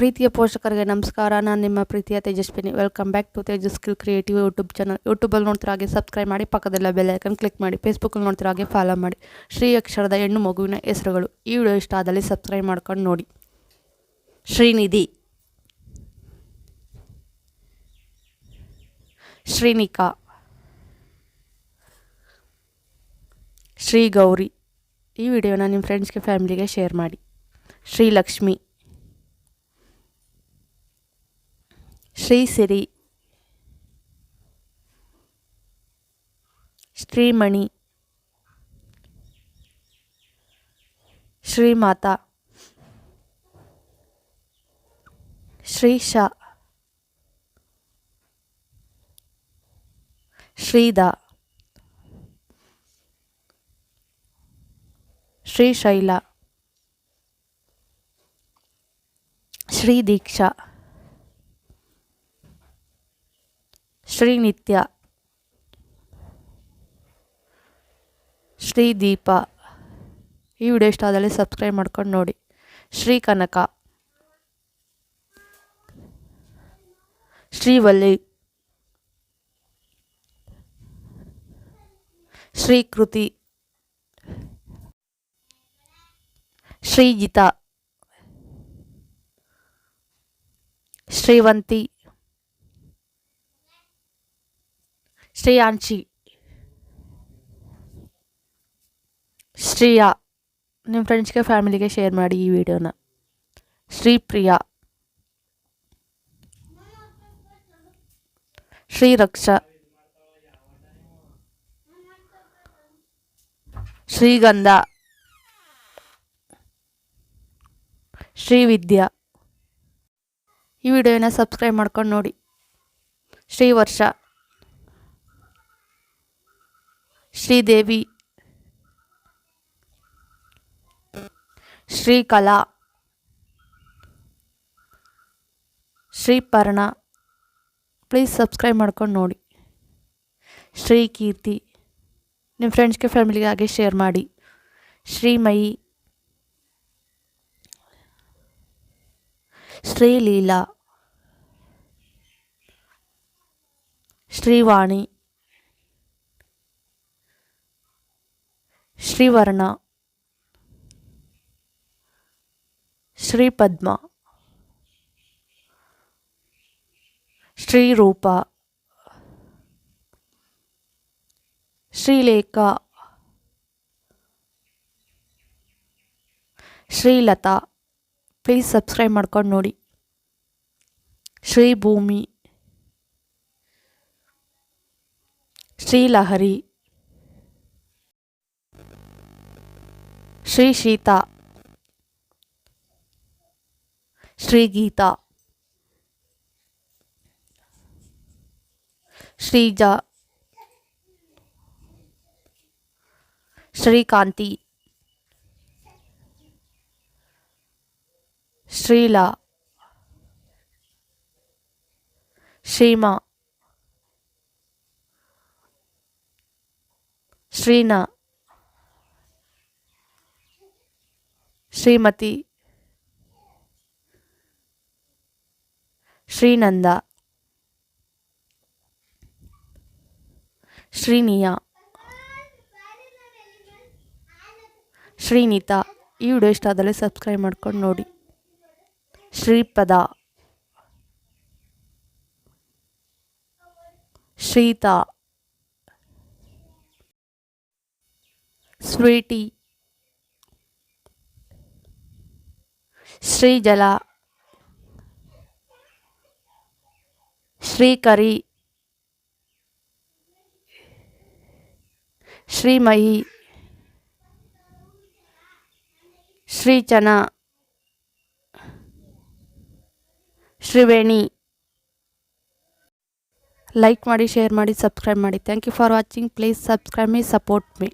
ಪ್ರೀತಿಯ ಪೋಷಕರಿಗೆ ನಮಸ್ಕಾರ. ನಾನು ನಿಮ್ಮ ಪ್ರೀತಿಯ Tejaswini. Welcome back to Tejas skill creative YouTube channel. ಯೂಟ್ಯೂಬಲ್ಲಿ ನೋಡ್ತಿರೋ ಹಾಗೆ ಸಬ್ಸ್ಕ್ರೈಬ್ ಮಾಡಿ, ಪಕ್ಕದಲ್ಲ ಬೆಲ್ ಐಕನ್ ಕ್ಲಿಕ್ ಮಾಡಿ. ಫೇಸ್ಬುಕ್ಕಲ್ಲಿ ನೋಡ್ತಿರೋ ಹಾಗೆ ಫಾಲೋ ಮಾಡಿ. ಶ್ರೀ ಅಕ್ಷರದ ಹೆಣ್ಣು ಮಗುವಿನ ಹೆಸರುಗಳು. ಈ ವಿಡಿಯೋ ಇಷ್ಟ ಆದಲ್ಲಿ ಸಬ್ಸ್ಕ್ರೈಬ್ ಮಾಡ್ಕೊಂಡು ನೋಡಿ. ಶ್ರೀನಿಧಿ, ಶ್ರೀನಿಕಾ, ಶ್ರೀ ಗೌರಿ. ಈ ವಿಡಿಯೋನ ನಿಮ್ಮ ಫ್ರೆಂಡ್ಸ್ಗೆ ಫ್ಯಾಮಿಲಿಗೆ ಶೇರ್ ಮಾಡಿ. ಶ್ರೀಲಕ್ಷ್ಮಿ, ಶ್ರೀ ಸಿರಿ, ಶ್ರೀಮಣಿ, ಶ್ರೀಮಾತಾ, ಶ್ರೀಶ, ಶ್ರೀದಾ, ಶ್ರೀಶೈಲ, ಶ್ರೀದೀಕ್ಷಾ, ಶ್ರೀನಿತ್ಯ, ಶ್ರೀದೀಪ. ಈ ವಿಡಿಯೋ ಇಷ್ಟ ಆದಲ್ಲಿ ಸಬ್ಸ್ಕ್ರೈಬ್ ಮಾಡ್ಕೊಂಡು ನೋಡಿ. ಶ್ರೀ ಕನಕ, ಶ್ರೀವಲ್ಲಿ, ಶ್ರೀಕೃತಿ, ಶ್ರೀಜಿತಾ, ಶ್ರೀವಂತಿ, ಶ್ರೇಯಾಂಶಿ, ಶ್ರೇಯಾ. ನಿಮ್ಮ ಫ್ರೆಂಡ್ಸ್ಗೆ ಫ್ಯಾಮಿಲಿಗೆ ಶೇರ್ ಮಾಡಿ ಈ ವಿಡಿಯೋನ. ಶ್ರೀಪ್ರಿಯಾ, ಶ್ರೀರಕ್ಷಾ, ಶ್ರೀಗಂಧ, ಶ್ರೀವಿದ್ಯಾ. ಈ ವಿಡಿಯೋನ ಸಬ್ಸ್ಕ್ರೈಬ್ ಮಾಡ್ಕೊಂಡು ನೋಡಿ. ಶ್ರೀವರ್ಷ, ಶ್ರೀದೇವಿ, ಶ್ರೀಕಲಾ, ಶ್ರೀಪರ್ಣ. ಪ್ಲೀಸ್ ಸಬ್ಸ್ಕ್ರೈಬ್ ಮಾಡ್ಕೊಂಡು ನೋಡಿ. ಶ್ರೀಕೀರ್ತಿ, ನಿಮ್ಮ ಫ್ರೆಂಡ್ಸ್ಗೆ ಫ್ಯಾಮಿಲಿಗೆ ಹಾಗೆ ಶೇರ್ ಮಾಡಿ. ಶ್ರೀಮಯಿ, ಶ್ರೀಲೀಲಾ, ಶ್ರೀವಾಣಿ, ಶ್ರೀವರ್ಣ, ಶ್ರೀಪದ್ಮ, ಶ್ರೀರೂಪ, ಶ್ರೀಲೇಖಾ, ಶ್ರೀಲತಾ. ಪ್ಲೀಸ್ ಸಬ್ಸ್ಕ್ರೈಬ್ ಮಾಡ್ಕೊಂಡು ನೋಡಿ. ಶ್ರೀಭೂಮಿ, ಶ್ರೀಲಹರಿ, ಶ್ರೀಶೀತಾ, ಶ್ರೀಗೀತಾ, ಶ್ರೀಜಾ, ಶ್ರೀಕಾಂತಿ, ಶ್ರೀಲಾ, ಶ್ರೀಮಾ, ಶ್ರೀನಾ, ಶ್ರೀಮತಿ, ಶ್ರೀನಂದ, ಶ್ರೀನಿಯಾ, ಶ್ರೀನಿತಾ. ಈ ವಿಡಿಯೋ ಇಷ್ಟ ಆದಲ್ಲಿ ಸಬ್ಸ್ಕ್ರೈಬ್ ಮಾಡ್ಕೊಂಡು ನೋಡಿ. ಶ್ರೀಪದ, ಶ್ರೀತಾ, ಸ್ವೀಟಿ, ಶ್ರೀಜಲ, ಶ್ರೀಕರಿ, ಶ್ರೀಮಯಿ, ಶ್ರೀಚನ, ಶ್ರೀವೇಣಿ. ಲೈಕ್ ಮಾಡಿ, ಶೇರ್ ಮಾಡಿ, ಸಬ್ಸ್ಕ್ರೈಬ್ ಮಾಡಿ. Thank you for watching. Please subscribe me, support me.